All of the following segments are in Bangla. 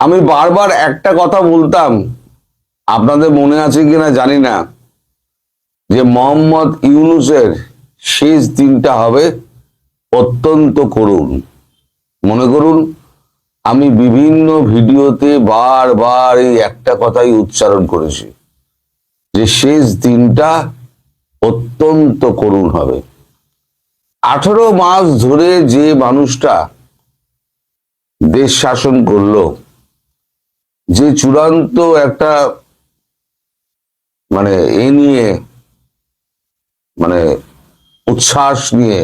আমি বারবার একটা কথা বলতাম, আপনাদের মনে আছে কিনা জানি না, যে মোহাম্মদ ইউনূসের শেষ দিনটা হবে অত্যন্ত করুণ। মনে করুন, আমি বিভিন্ন ভিডিওতে বারবার এই একটা কথাই উচ্চারণ করেছি যে শেষ দিনটা অত্যন্ত করুণ হবে। 18 মাস ধরে যে মানুষটা দেশ শাসন করলো, যে চূড়ান্ত একটা মানে এ নিয়ে মানে উচ্ছ্বাস নিয়ে,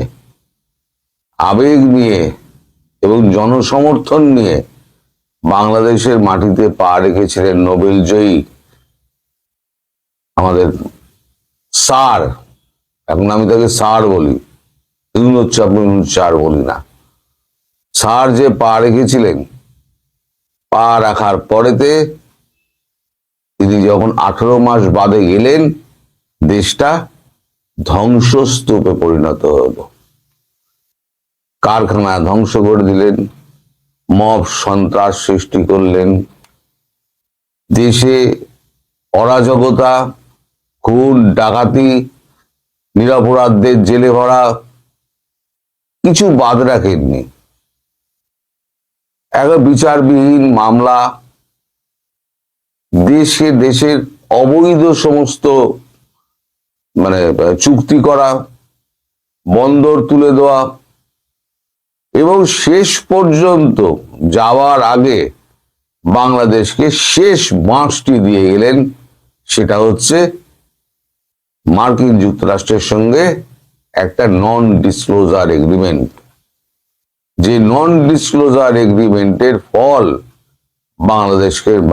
আবেগ নিয়ে এবং জনসমর্থন নিয়ে বাংলাদেশের মাটিতে পা রেখেছিলেন নোবেল জয়ী আমাদের স্যার, এখন আমি তাকে স্যার বলি, ইউনূস স্যার বলি না, স্যার যে পা রেখেছিলেন, পা রাখার পরেতে তিনি যখন 18 মাস বাদে গেলেন, দেশটা ধ্বংসস্তূপে পরিণত হলো। কারখানা ধ্বংস করে দিলেন, মব সন্ত্রাস সৃষ্টি করলেন, দেশে অরাজকতা, খুন ডাকাতি, নিরপরাধদের জেলে ভরা, কিছু বাদ রাখেননি। একটা বিচারবিহীন মামলা, দেশের অবৈধ সমস্ত চুক্তি করা, বন্দর তুলে দেওয়া, এবং শেষ পর্যন্ত যাওয়ার আগে বাংলাদেশকে শেষ বাঁশটি দিয়ে গেলেন, সেটা হচ্ছে মার্কিন যুক্তরাষ্ট্রের সঙ্গে একটা নন ডিসক্লোজার এগ্রিমেন্ট। যে নন ডিসক্লোজার এগ্রিমেন্টের ফল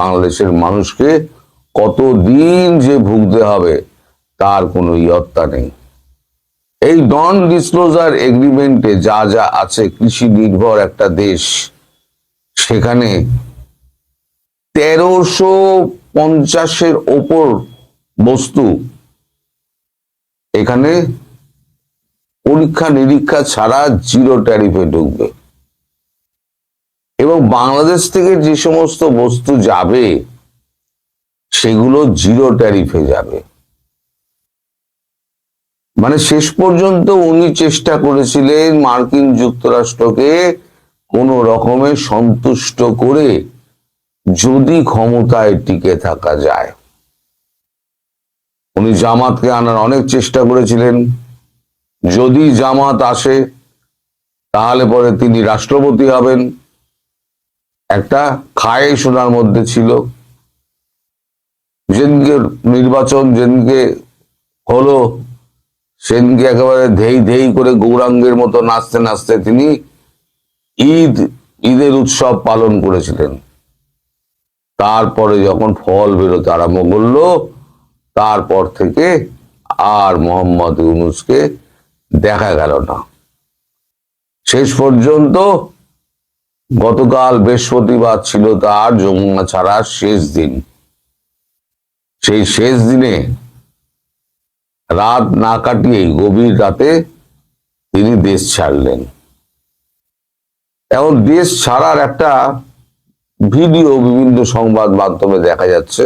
বাংলাদেশের মানুষকে কতদিন যে ভুগতে হবে তার কোনো ইয়ত্তা নেই। এই নন ডিসক্লোজার এগ্রিমেন্টে যা যা আছে, কৃষি নির্ভর একটা দেশ, সেখানে 1350-এর ওপর বস্তু এখানে পরীক্ষা নিরীক্ষা ছাড়া জিরো ট্যারিফে ঢুকবে, এবং বাংলাদেশ থেকে যে সমস্ত বস্তু যাবে সেগুলো জিরো ট্যারিফে যাবে। শেষ পর্যন্ত উনি চেষ্টা করেছিলেন মার্কিন যুক্তরাষ্ট্রকে কোন রকমে সন্তুষ্ট করে যদি ক্ষমতায় টিকে থাকা যায়। উনি জামাতকে আনার অনেক চেষ্টা করেছিলেন, যদি জামাত আসে তাহলে পরে তিনি রাষ্ট্রপতি হবেন, একটা খায়ে শোনার মধ্যে ছিল। যেদিনকে নির্বাচন যেদিনকে হলো, সেদিনকে একেবারে ধেই করে গৌরাঙ্গের মতো নাচতে নাচতে তিনি ঈদের উৎসব পালন করেছিলেন। তারপরে যখন ফল বেরোতে আরম্ভ করলো, তারপর থেকে আর মোহাম্মদ ইউনূসকে দেখা গেল না। শেষ পর্যন্ত গতকাল বৃহস্পতিবার ছিল তার যমুনা ছাড়ার শেষ দিন। সেই শেষ দিনে রাত না কাটিয়েই গভীর রাতে তিনি দেশ ছাড়লেন। এখন দেশ ছাড়ার একটা ভিডিও বিভিন্ন সংবাদ মাধ্যমে দেখা যাচ্ছে,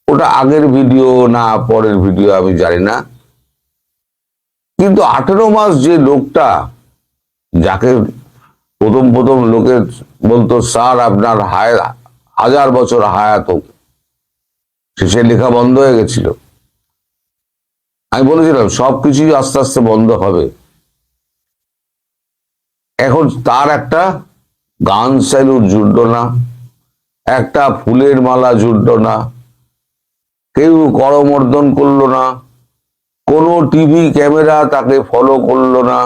ওটা আগের ভিডিও না পরের ভিডিও আমি জানি না, কিন্তু 18 মাস যে লোকটা, যাকে প্রথম লোকে বলতো স্যার আপনার 1000 বছর হায়াত হোক, শেষে লেখা বন্ধ হয়ে গেছিল। আমি বলেছিলাম সবকিছুই আস্তে আস্তে বন্ধ হবে। এখন তার একটা গান স্যালুট জুটল না, একটা ফুলের মালা জুটল না, কেউ করমর্দন করলো না, কোনো টিভি ক্যামেরা তাকে ফলো করলো না।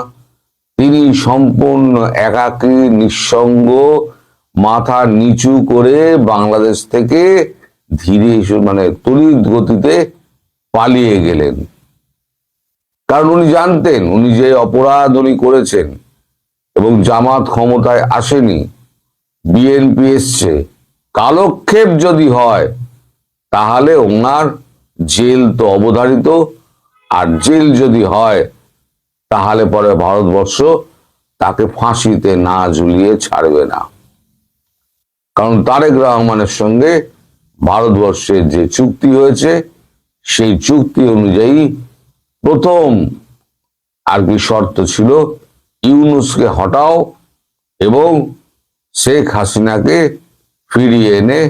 তিনি সম্পূর্ণ একাকী, নিঃসঙ্গ, মাথা নিচু করে বাংলাদেশ থেকে ধীরে তড়িৎ গতিতে পালিয়ে গেলেন। কারণ উনি জানতেন উনি যে অপরাধ উনি করেছেন, এবং জামাত ক্ষমতায় আসেনি, বিএনপি এসছে, কালক্ষেপ যদি হয় তাহলে ওনার জেল তো অবধারিত, আর জেল যদি হয় তাহলে পরে ভারতবর্ষ তাকে ফাঁসিতে না ঝুলিয়ে ছাড়বে না। কারণ তারেক রহমানের সঙ্গে ভারতবর্ষের যে চুক্তি হয়েছে সেই চুক্তি অনুযায়ী প্রথম আর কি শর্ত ছিল, ইউনূসকে হটাও এবং শেখ হাসিনাকে ফিরিয়ে এনে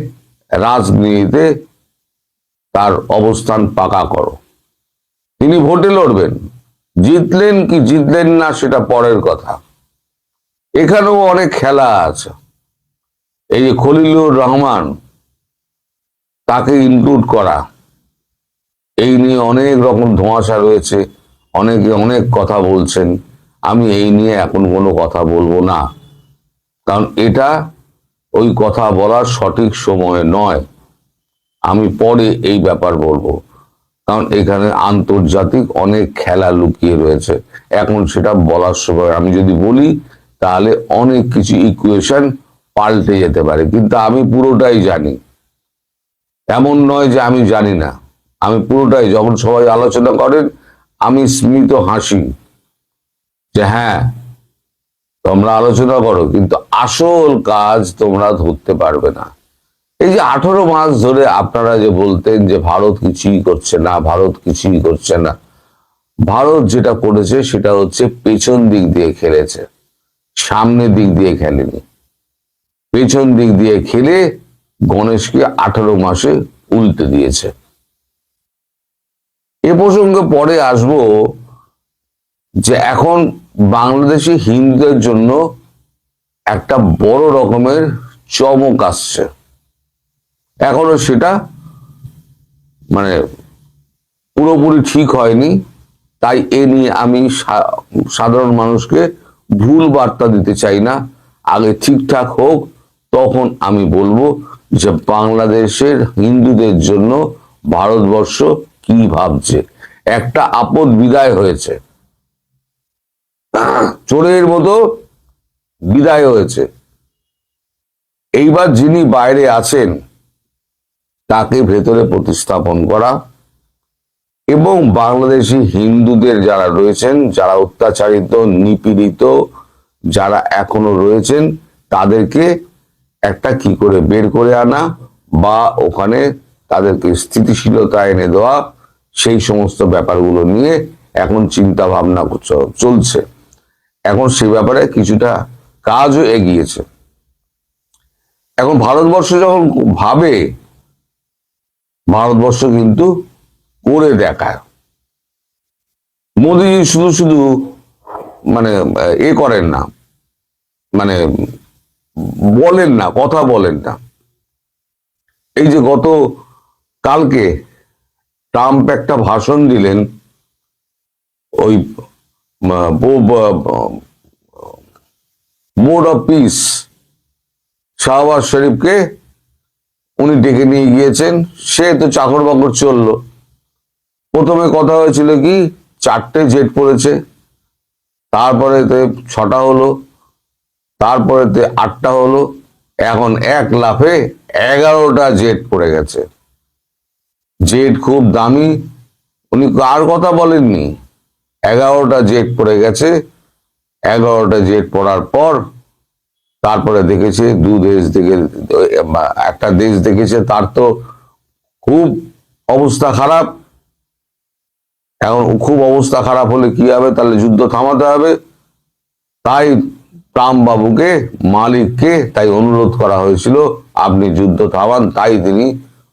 রাজনীতিতে তার অবস্থান পাকা করো। তিনি ভোটে লড়বেন, জিতলেন কি জিতলেন না সেটা পরের কথা। এখানেও অনেক খেলা আছে। এই যে খলিলুর রহমান, তাকে ইনক্লুড করা, এই নিয়ে অনেক রকম ধোঁয়াশা রয়েছে, অনেকে অনেক কথা বলছেন। আমি এই নিয়ে এখন কোনো কথা বলবো না, কারণ এটা ওই কথা বলার সঠিক সময় নয়। আমি পরে এই ব্যাপার বলবো, কারণ এখানে আন্তর্জাতিক অনেক খেলা লুকিয়ে রয়েছে। এখন সেটা বলার সময় আমি যদি বলি তাহলে অনেক কিছু ইকুয়েশন পাল্টে যেতে পারে, কিন্তু আমি পুরোটাই জানি। এমন নয় যে আমি জানি না, আমি পুরোটাই, যখন সবাই আলোচনা করেন আমি স্মিত হাসি যে হ্যাঁ তোমরা আলোচনা করো, কিন্তু আসল কাজ তোমরা ধরতে পারবে না। এই যে 18 মাস ধরে আপনারা যে বলতেন যে ভারত কিছুই করছে না, ভারত কিছুই করছে না, ভারত যেটা করেছে সেটা হচ্ছে পেছন দিক দিয়ে খেলেছে, সামনের দিক দিয়ে খেলেনি। পেছন দিক দিয়ে খেলে গণেশকে 18 মাসে উল্টে দিয়েছে। এ প্রসঙ্গে পরে আসবো যে এখন বাংলাদেশি হিন্দুদের জন্য একটা বড় রকমের চমক আসছে। এখনো সেটা মানে পুরোপুরি ঠিক হয়নি, তাই এ নিয়ে আমি সাধারণ মানুষকে ভুল বার্তা দিতে চাই না। আগে ঠিকঠাক হোক, তখন আমি বলবো যে বাংলাদেশের হিন্দুদের জন্য ভারতবর্ষ কি ভাবছে। একটা আপদ বিদায় হয়েছে, চোরের মতো বিদায় হয়েছে। এইবার যিনি বাইরে আছেন তাকে ভেতরে প্রতিস্থাপন করা এবং বাংলাদেশি হিন্দুদের যারা রয়েছেন, যারা অত্যাচারিত নিপীড়িত যারা এখনো রয়েছেন, তাদেরকে একটা কি করে বের করে আনা বা ওখানে তাদেরকে স্থিতিশীলতা এনে দেওয়া, সেই সমস্ত ব্যাপারগুলো নিয়ে এখন চিন্তা ভাবনা চলছে। এখন সে ব্যাপারে কিছুটা কাজও এগিয়েছে। এখন ভারতবর্ষ যখন ভাবে, ভারতবর্ষ কিন্তু করে দেখায়। মোদী শুধু শুধু মানে এ করেন না, মানে বলেন না, কথা বলেন না। এই যে গত কালকে ট্রাম্প একটা ভাষণ দিলেন, ওই বোর্ড অফ পিস শাহবাজ শরীফকে উনি ডেকে নিয়ে গিয়েছেন। সে তো চাকর বাকর চললো। প্রথমে কথা হয়েছিল কি 4টে জেট পড়েছে, তারপরে 6টা হলো, তারপরে 8টা হলো, এখন এক লাফে 11টা জেট পড়ে গেছে। জেট খুব দামি, উনি আর কথা বলেননি, 11টা জেট পড়ে গেছে। 11টা জেট পড়ার পর তারপরে দেখেছে একটা দেশ দেখেছে তার তো খুব অবস্থা খারাপ। এখন খুব অবস্থা খারাপ হলে কি হবে, তাহলে যুদ্ধ থামাতে হবে। তাই ট্রাম্প বাবুকে, মালিককে তাই অনুরোধ করা হয়েছিল আপনি যুদ্ধ থামান। তাই তিনি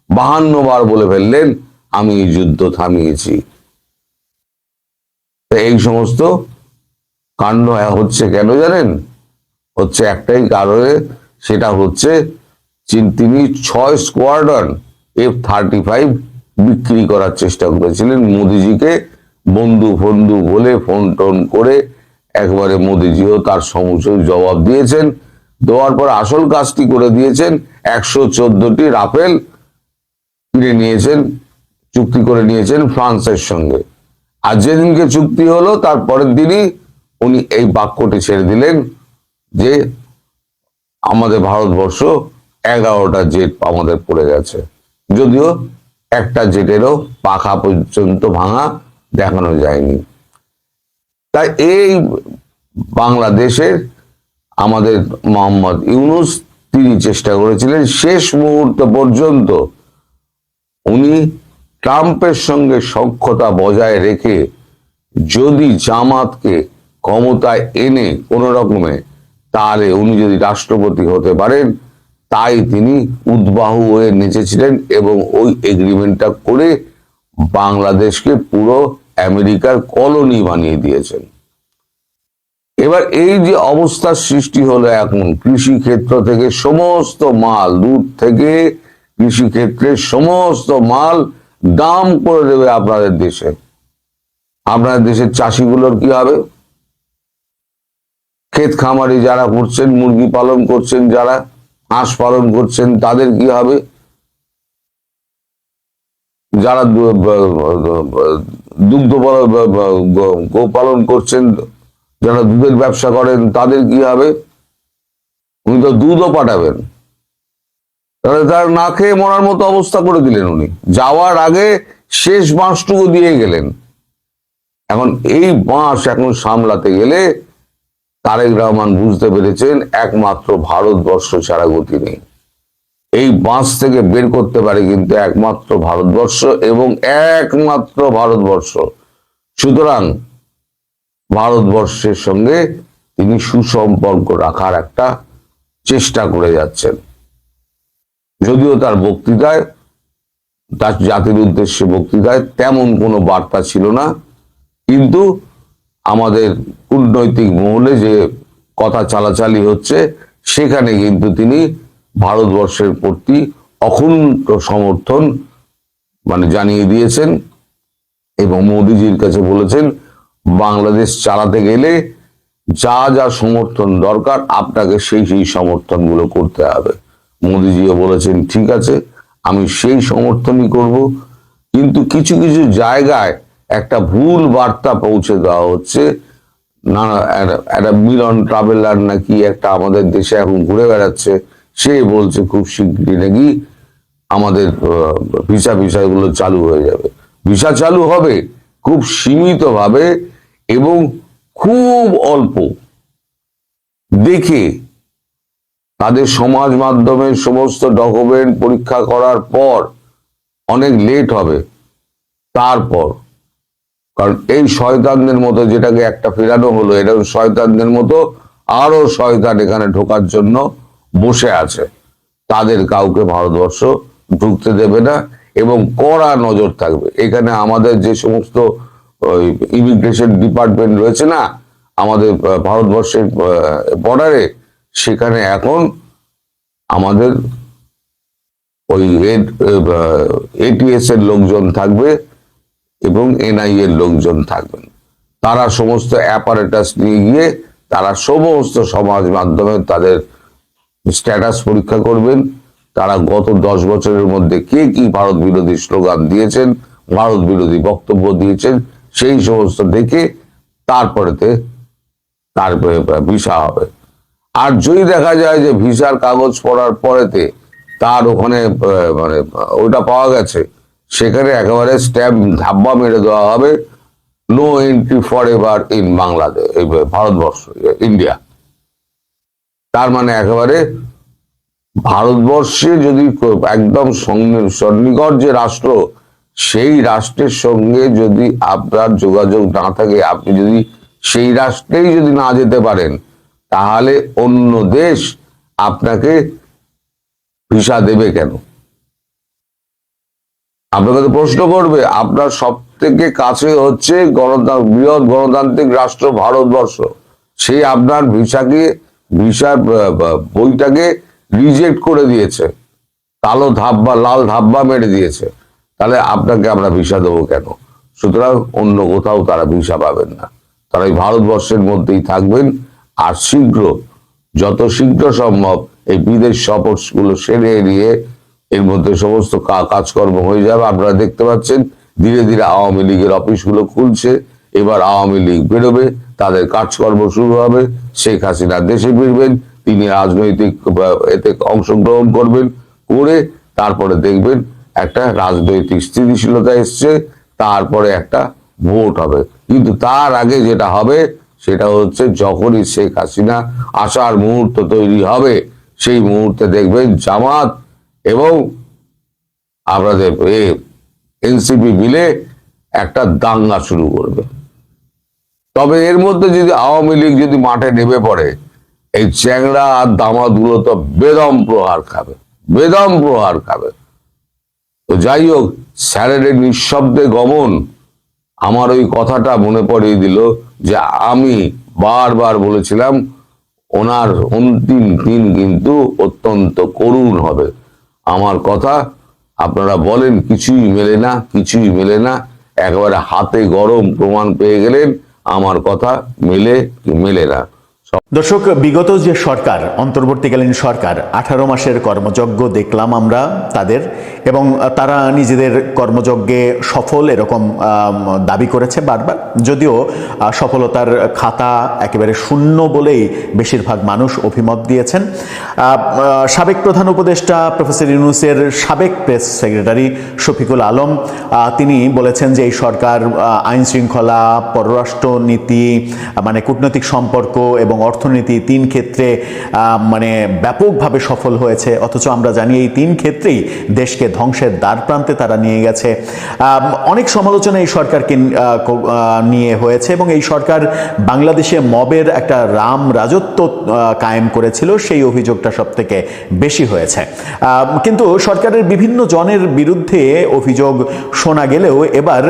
52 বার বলে ফেললেন আমি এই যুদ্ধ থামিয়েছি। এই সমস্ত কাণ্ড হচ্ছে কেন জানেন? হচ্ছে একটাই কারণে, সেটা হচ্ছে তিনি 6 স্কোয়াড্রন F-35 বিক্রি করার চেষ্টা করেছিলেন মোদিজিকে, বন্ধু বন্ধু বলে ফোন টোন করে। একবারে মোদিজিও তার সমস্ত জবাব দিয়েছেন, দেওয়ার পর আসল কাজটি করে দিয়েছেন। 114টি রাফেল কিনে নিয়েছেন, চুক্তি করে নিয়েছেন ফ্রান্সের সঙ্গে। আর যেদিনকে চুক্তি হলো তার পরের দিনই উনি এই বাক্যটি ছেড়ে দিলেন যে আমাদের ভারতবর্ষ 11টা জেট আমাদের পড়ে গেছে, যদিও একটা জেটেরও পাখা পর্যন্ত ভাঙা দেখানো যায়নি। তাই এই বাংলাদেশের আমাদের মোহাম্মদ ইউনূস তিনি চেষ্টা করেছিলেন শেষ মুহূর্ত পর্যন্ত উনি ট্রাম্পের সঙ্গে সখ্যতা বজায় রেখে যদি জামাতকে ক্ষমতায় এনে কোন রকমে তাহলে উনি যদি রাষ্ট্রপতি হতে পারেন, তাই তিনি উদ্বাহু হয়ে নেচেছিলেন এবং ওই এগ্রিমেন্টটা করে বাংলাদেশকে পুরো আমেরিকার কলোনি বানিয়ে দিয়েছেন। এবার এই যে অবস্থার সৃষ্টি হলো, এখন কৃষি ক্ষেত্র থেকে সমস্ত মাল, দুধ থেকে কৃষি ক্ষেত্রের সমস্ত মাল দাম করে দেবে আপনাদের দেশে। আপনাদের দেশের চাষিগুলোর কি হবে? ক্ষেত খামারি যারা করছেন, মুরগি পালন করছেন, যারা হাঁস পালন করছেন, তাদের কি হবে? যারা দুগ্ধ গোপালন করছেন, যারা দুধের ব্যবসা করেন, তাদের কি হবে? উনি তো দুধও পাঠাবেন, তাহলে তার না খেয়ে মরার মতো অবস্থা করে দিলেন। উনি যাওয়ার আগে শেষ বাঁশটুকু দিয়ে গেলেন। এখন এই বাঁশ এখন সামলাতে গেলে তারেক রহমান বুঝতে পেরেছেন একমাত্র ভারতবর্ষ ছাড়া গতি নেই। এই বাঁশ থেকে বের করতে পারে কিন্তু একমাত্র ভারতবর্ষ এবং একমাত্র ভারতবর্ষ। সুতরাং ভারতবর্ষের সঙ্গে তিনি সুসম্পর্ক রাখার একটা চেষ্টা করে যাচ্ছেন। যদিও তার বক্তৃতায়, তার জাতির উদ্দেশ্যে বক্তৃতায় তেমন কোনো বার্তা ছিল না, কিন্তু আমাদের কূটনৈতিক মহলে যে কথা চালাচালি হচ্ছে সেখানে কিন্তু তিনি ভারতবর্ষের প্রতি অকুণ্ঠ সমর্থন জানিয়ে দিয়েছেন এবং মোদিজির কাছে বলেছেন বাংলাদেশ চালাতে গেলে যা যা সমর্থন দরকার আপনাকে সেই সেই সমর্থনগুলো করতে হবে। মোদিজিও বলেছেন ঠিক আছে, আমি সেই সমর্থনই করব, কিন্তু কিছু কিছু জায়গায় একটা ভুল বার্তা পৌঁছে দেওয়া হচ্ছে। না, একটা মিলন ট্রাভেলার নাকি একটা আমাদের দেশে এখন ঘুরে বেড়াচ্ছে, সে বলছে খুব শীঘ্রই নাকি আমাদের ভিসাগুলো চালু হয়ে যাবে। ভিসা চালু হবে খুব সীমিতভাবে এবং খুব অল্প দেখে, তাদের সমাজ মাধ্যমের সমস্ত ডকুমেন্ট পরীক্ষা করার পর অনেক লেট হবে। তারপর, কারণ এই শয়তানদের মতো যেটাকে একটা ফেরানো হলো, এটা শয়তানদের মতো আরো শয়তান এখানে ঢোকার জন্য বসে আছে। তাদের কাউকে ভারতবর্ষ ঢুকতে দেবে না এবং কড়া নজর থাকবে। এখানে আমাদের যে সমস্ত ইমিগ্রেশন ডিপার্টমেন্ট রয়েছে না আমাদের ভারতবর্ষের বর্ডারে, সেখানে এখন আমাদের ওই এটিএস এর লোকজন থাকবে এবং এনআই এর লোকজন থাকবেন। তারা সমস্ত অ্যাপারেটাস নিয়ে গিয়ে তারা সমস্ত সমাজ মাধ্যমে তাদের স্ট্যাটাস পরীক্ষা করবেন। তারা গত 10 বছরের মধ্যে কে কি ভারত বিরোধী স্লোগান দিয়েছেন, ভারত বিরোধী বক্তব্য দিয়েছেন, সেই সমস্ত দেখে তারপরে ভিসা হবে। আর যদি দেখা যায় যে ভিসার কাগজ পড়ার পরেতে তার ওখানে ওটা পাওয়া গেছে, সেখানে একেবারে স্ট্যাম্প ধাব্বা মেরে দেওয়া হবে, no entry for ever in Bangladesh, Bharatvarsha, India. তার মানে একেবারে ভারতবর্ষে যদি একদম সন্নিকট যে রাষ্ট্র, সেই রাষ্ট্রের সঙ্গে যদি আপনার যোগাযোগ না থাকে, আপনি যদি সেই রাষ্ট্রেই যদি না যেতে পারেন, তাহলে অন্য দেশ আপনাকে ভিসা দেবে কেন? আপনাকে তো প্রশ্ন করবে। আপনার সব থেকে কাছে হচ্ছে বৃহৎ গণতান্ত্রিক রাষ্ট্র ভারতবর্ষ, সেই আপনার ভিসার বইটাকে রিজেক্ট করে দিয়েছে, লাল ধাব্বা মেরে দিয়েছে, তাহলে আপনাকে আমরা ভিসা দেবো কেন? সুতরাং অন্য কোথাও তারা ভিসা পাবেন না, তারা এই ভারতবর্ষের মধ্যেই থাকবেন। আর যত শীঘ্র সম্ভব এই বিদেশ সফরগুলো সেরে নিয়ে এর মধ্যে সমস্ত কাজকর্ম হয়ে যাবে। আপনারা দেখতে পাচ্ছেন ধীরে ধীরে আওয়ামী লীগের অফিসগুলো খুলছে, এবার আওয়ামী লীগ বেরোবে, তাদের কাজকর্ম শুরু হবে, শেখ হাসিনা দেশে ফিরবেন, তিনি রাজনৈতিক এতে অংশগ্রহণ করবেন, করে তারপরে দেখবেন একটা রাজনৈতিক স্থিতিশীলতা এসছে, তারপরে একটা ভোট হবে। কিন্তু তার আগে যেটা হবে সেটা হচ্ছে যখনই শেখ হাসিনা আসার মুহূর্ত তৈরি হবে, সেই মুহূর্তে দেখবেন জামাত এবং আপনাদের এনসিপি মিলে একটা দাঙ্গা শুরু করবে। তবে এর মধ্যে যদি আওয়ামী লীগ যদি মাঠে নেমে পড়ে, এই চ্যাংড়া আর দামাতগুলো তো বেদম প্রহার খাবে, বেদম প্রহার খাবে। তো যাই হোক, স্যারের নিঃশব্দে গমন আমার ওই কথাটা মনে পড়িয়ে দিল যে আমি বারবার বলেছিলাম ওনার অন্তিম দিন কিন্তু অত্যন্ত করুণ হবে। আমার কথা আপনারা বলেন কিছুই মেলে না, কিছুই মেলে না, একেবারে হাতে গরম প্রমাণ পেয়ে গেলেন আমার কথা মেলে কি মেলে না। দর্শক, বিগত যে সরকার, অন্তর্বর্তীকালীন সরকার 18 মাসের কর্মযজ্ঞ দেখলাম আমরা তাদের, এবং তারা নিজেদের কর্মযজ্ঞে সফল এরকম দাবি করেছে বারবার, যদিও সফলতার খাতা একেবারে শূন্য বলেই বেশিরভাগ মানুষ অভিমত দিয়েছেন। সাবেক প্রধান উপদেষ্টা প্রফেসর ইউনূসের সাবেক প্রেস সেক্রেটারি শফিকুল আলম তিনি বলেছেন যে এই সরকার আইন শৃঙ্খলা, পররাষ্ট্র নীতি, মানে কূটনৈতিক সম্পর্ক এবং অর্থনীতি 3 ক্ষেত্রে মানে ব্যাপকভাবে সফল হয়েছে, অথচ আমরা জানি এই 3 ক্ষেত্রেই দেশকে ধ্বংসের দ্বার প্রান্তে তারা নিয়ে গেছে। অনেক সমালোচনা এই সরকারকে নিয়ে হয়েছে এবং এই সরকার বাংলাদেশে মবের একটা রাম রাজত্ব কায়েম করেছিল, সেই অভিযোগটা সব থেকে বেশি হয়েছে। কিন্তু সরকারের বিভিন্ন জনের বিরুদ্ধে অভিযোগ শোনা গেলেও এবার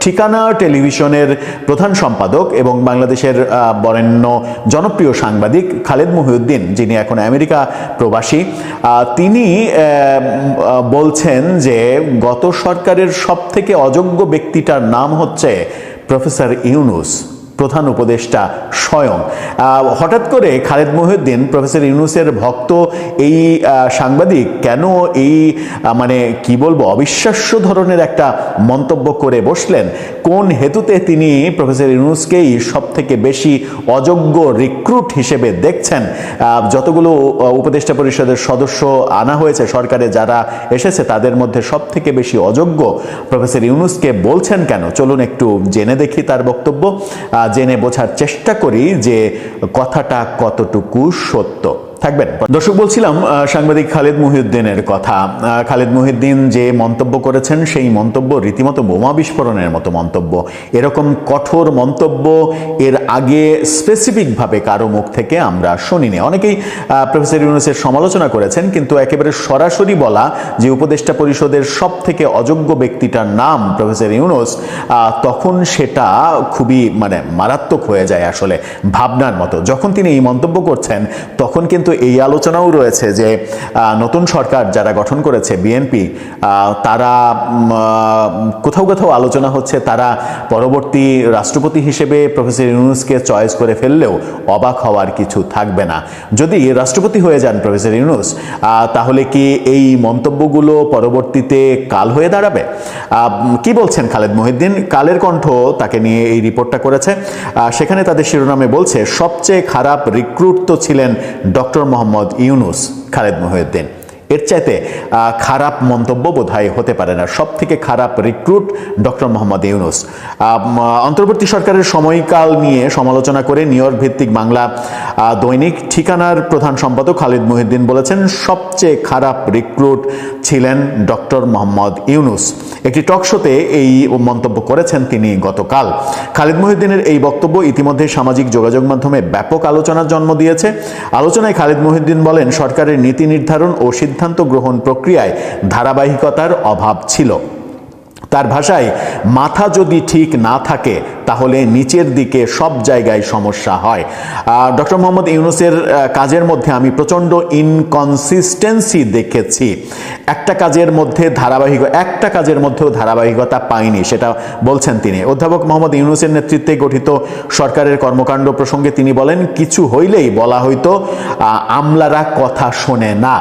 ঠিকানা টেলিভিশনের প্রধান সম্পাদক এবং বাংলাদেশের বরেণ্য জনপ্রিয় সাংবাদিক খালেদ মহিউদ্দিন, যিনি এখন আমেরিকা প্রবাসী, তিনি বলছেন যে গত সরকারের সবথেকে অযোগ্য ব্যক্তিটার নাম হচ্ছে প্রফেসর ইউনূস, প্রধান উপদেষ্টা স্বয়ং। হঠাৎ করে খালেদ মহিউদ্দিন, প্রফেসর ইউনূসের ভক্ত এই সাংবাদিক, কেন এই মানে কি বলবো অবিশ্বাস্য ধরনের একটা মন্তব্য করে বসলেন? কোন হেতুতে তিনি প্রফেসর ইউনূসকেই সব থেকে বেশি অযোগ্য রিক্রুট হিসেবে দেখছেন? যতগুলো উপদেষ্টা পরিষদের সদস্য আনা হয়েছে সরকারে, যারা এসেছে তাদের মধ্যে সব থেকে বেশি অযোগ্য প্রফেসর ইউনূসকে বলছেন কেন? চলুন একটু জেনে দেখি তার বক্তব্য, জেনে বোঝার চেষ্টা করি যে কথাটা কতটুকু সত্য। থাকবেন। দর্শক, বলছিলাম সাংবাদিক খালেদ মহিউদ্দিনের কথা। খালেদ মহিউদ্দিন যে মন্তব্য করেছেন সেই মন্তব্য রীতিমতো বোমা বিস্ফোরণের মতো মন্তব্য। এরকম কঠোর মন্তব্য এর আগে স্পেসিফিকভাবে কারো মুখ থেকে আমরা শুনিনি। অনেকেই প্রফেসর ইউনূসের সমালোচনা করেছেন, কিন্তু একেবারে সরাসরি বলা যে উপদেষ্টা পরিষদের সব থেকে অযোগ্য ব্যক্তিটার নাম প্রফেসর ইউনূস, তখন সেটা খুবই মানে মারাত্মক হয়ে যায় আসলে ভাবনার মতো। যখন তিনি এই মন্তব্য করছেন তখন কিন্তু এই আলোচনাও রয়েছে যে নতুন সরকার যারা গঠন করেছে বিএনপি, তারা কোথাও কোথাও আলোচনা হচ্ছে তারা পরবর্তী রাষ্ট্রপতি হিসেবে প্রফেসর ইউনূসকে চয়েস করে ফেললেও অবাক হওয়ার কিছু থাকবে না। যদি রাষ্ট্রপতি হয়ে যান প্রফেসর ইউনূস, তাহলে কি এই মন্তব্যগুলো পরবর্তীতে কাল হয়ে দাঁড়াবে? কি বলছেন খালেদ মহিউদ্দিন? কালের কণ্ঠ তাকে নিয়ে এই রিপোর্টটা করেছে। সেখানে তাদের শিরোনামে বলছে, সবচেয়ে খারাপ রিক্রুট তো ছিলেন ডক্টর মোহাম্মদ ইউনূস। খালেদ মহিউদ্দিন, এর চাইতে খারাপ মন্তব্য বোধহয় হতে পারে না। সব থেকে খারাপ রিক্রুট ডক্টর মোহাম্মদ ইউনূস। অন্তর্বর্তী সরকারের সময়কাল নিয়ে সমালোচনা করে নিউ ইয়র্ক ভিত্তিক বাংলা দৈনিক ঠিকানার প্রধান সম্পাদক খালেদ মহিউদ্দিন বলেছেন, সবচেয়ে খারাপ রিক্রুট ছিলেন ডক্টর মোহাম্মদ ইউনূস। একটি টক শোতে এই মন্তব্য করেছেন তিনি গতকাল। খালেদ মহিউদ্দিনের এই বক্তব্য ইতিমধ্যে সামাজিক যোগাযোগ মাধ্যমে ব্যাপক আলোচনার জন্ম দিয়েছে। আলোচনায় খালেদ মহিউদ্দিন বলেন, সরকারের নীতি নির্ধারণ ও সিদ্ধান্ত গ্রহণ প্রক্রিয়ায় ধারাবাহিকতার অভাব ছিল। তার ভাষায়, মাথা যদি ঠিক না থাকে তাহলে নিচের দিকে সব জায়গায় সমস্যা হয়। ডক্টর মোহাম্মদ ইউনূসের কাজের মধ্যে আমি প্রচণ্ড ইনকনসিস্টেন্সি দেখেছি। একটা কাজের মধ্যেও ধারাবাহিকতা পাইনি, সেটা বলছেন তিনি। অধ্যাপক মোহাম্মদ ইউনূসের নেতৃত্বে গঠিত সরকারের কর্মকাণ্ড প্রসঙ্গে তিনি বলেন, কিছু হইলেই বলা হইতো আমলারা কথা শোনে না,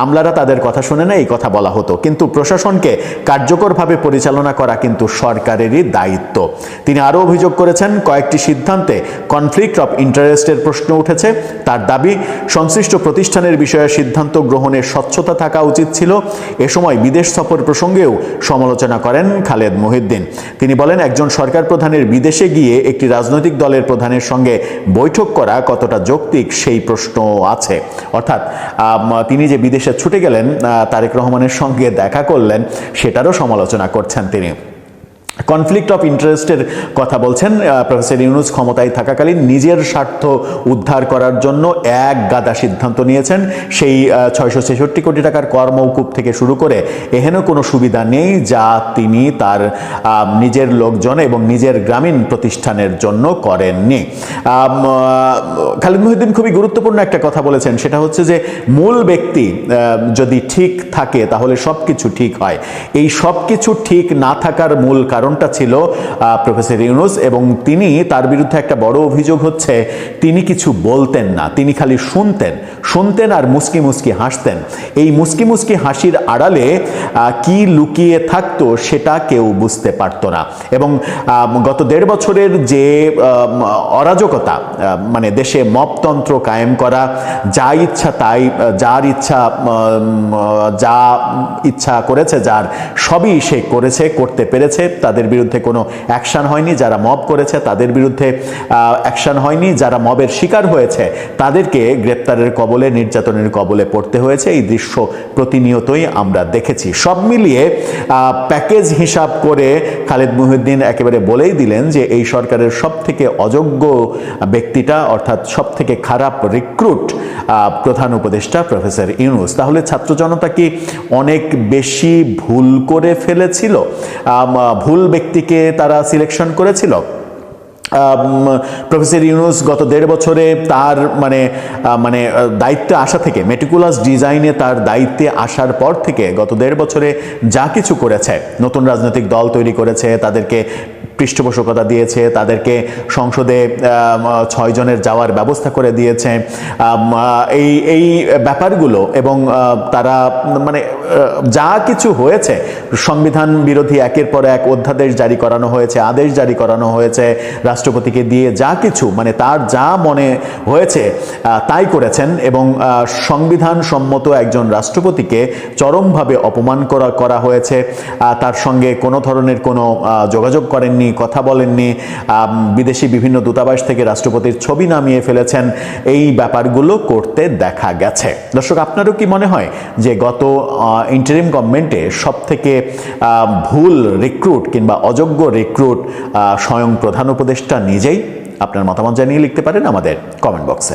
আমলারা তাদের কথা শোনে না, এই কথা বলা হতো। কিন্তু প্রশাসনকে কার্যকরভাবে পরিচালনা করা কিন্তু সরকারেরই দায়িত্ব। তিনি তিনি আরও অভিযোগ করেছেন, কয়েকটি সিদ্ধান্তে কনফ্লিক্ট অফ ইন্টারেস্টের প্রশ্ন উঠেছে। তার দাবি, সংশ্লিষ্ট প্রতিষ্ঠানের বিষয়ে সিদ্ধান্ত গ্রহণে স্বচ্ছতা থাকা উচিত ছিল। এ সময় বিদেশ সফর প্রসঙ্গেও সমালোচনা করেন খালেদ মহিউদ্দিন। তিনি বলেন, একজন সরকার প্রধানের বিদেশে গিয়ে একটি রাজনৈতিক দলের প্রধানের সঙ্গে বৈঠক করা কতটা যৌক্তিক সেই প্রশ্ন আছে। অর্থাৎ তিনি যে বিদেশে ছুটে গেলেন, তারেক রহমানের সঙ্গে দেখা করলেন, সেটারও সমালোচনা করছেন তিনি। কনফ্লিক্ট অফ ইন্টারেস্টের কথা বলছেন প্রফেসর ইউনূস ক্ষমতায় থাকাকালীন নিজের স্বার্থ উদ্ধার করার জন্য এক গাদা সিদ্ধান্ত নিয়েছেন। সেই 666 কোটি টাকার কর মওকুফ থেকে শুরু করে এহেন কোনো সুবিধা নেই যা তিনি তার নিজের লোকজন এবং নিজের গ্রামীণ প্রতিষ্ঠানের জন্য করেননি। খালেদ মহিউদ্দিন খুবই গুরুত্বপূর্ণ একটা কথা বলেছেন, সেটা হচ্ছে যে মূল ব্যক্তি যদি ঠিক থাকে তাহলে সব কিছু ঠিক হয়। এই সব কিছু ঠিক না থাকার মূল কারণটা ছিল প্রফেসর ইউনূস, এবং তার বিরুদ্ধে একটা বড় অভিযোগ হচ্ছে তিনি কিছু বলতেন না, তিনি খালি শুনতেন আর মুস্কি মুস্কি হাসতেন। এই মুস্কি মুস্কি হাসির আড়ালে কি লুকিয়ে থাকতো সেটা কেউ বুঝতে পারতো না। এবং গত 1.5 বছরের যে অরাজকতা, মানে দেশে মপতন্ত্র কায়েম করা, যা ইচ্ছা তাই, যার ইচ্ছা যা ইচ্ছা করেছে, যার সবই সে করতে পেরেছে, তাদের বিরুদ্ধে কোনো অ্যাকশন হয়নি। যারা মব করেছে তাদের বিরুদ্ধে অ্যাকশন হয়নি। যারা মবের শিকার হয়েছে তাদেরকে গ্রেপ্তারের কবলে, নির্যাতনের কবলে পড়তে হয়েছে। এই দৃশ্য প্রতিনিয়তই আমরা দেখেছি। সব মিলিয়ে প্যাকেজ হিসাব করে খালেদ মহিউদ্দিন একেবারে বলেই দিলেন যে এই সরকারের সব থেকে অযোগ্য ব্যক্তিটা, অর্থাৎ সব থেকে খারাপ রিক্রুট প্রধান উপদেষ্টা প্রফেসর ইউনূস। তাহলে ছাত্র জনতা কি অনেক বেশি ভুল করে ফেলেছিল? ভুল ব্যক্তিকে তারা সিলেকশন করেছিল? প্রফেসর ইউনূস গত 1.5 বছরে তার মানে দায়িত্বে আসা থেকে, মেটিকুলাস ডিজাইনে তার দায়িত্বে আসার পর থেকে গত 1.5 বছরে যা কিছু করেছে, নতুন রাজনৈতিক দল তৈরি করেছে, তাদেরকে পৃষ্ঠপোষকতা দিয়েছে, তাদেরকে সংসদে 6 জনের যাওয়ার ব্যবস্থা করে দিয়েছে, এই ব্যাপারগুলো, এবং তারা যা কিছু হয়েছে, সংবিধান বিরোধী একের পর এক অধ্যাদেশ জারি করানো হয়েছে, আদেশ জারি করানো হয়েছে, রাষ্ট্রপতিকে দিয়ে যা কিছু তার যা মনে হয়েছে তাই করেছেন, এবং সংবিধান সম্মত একজন রাষ্ট্রপতিকে চরমভাবে অপমান করা হয়েছে। তার সঙ্গে কোনো ধরনের কোনো যোগাযোগ করেননি, কথা বলেননি, বিদেশি বিভিন্ন দূতাবাস থেকে রাষ্ট্রপতির ছবি নামিয়ে ফেলেছেন। এই ব্যাপারগুলো করতে দেখা গেছে। দর্শক, আপনারও কি মনে হয় যে গত ইন্টারিম গভর্নমেন্টে সব থেকে ভুল রিক্রুট কিংবা অযোগ্য রিক্রুট স্বয়ং প্রধান উপদেষ্টা নিজেই? আপনার মতামত জানিয়ে লিখতে পারেন আমাদের কমেন্ট বক্সে।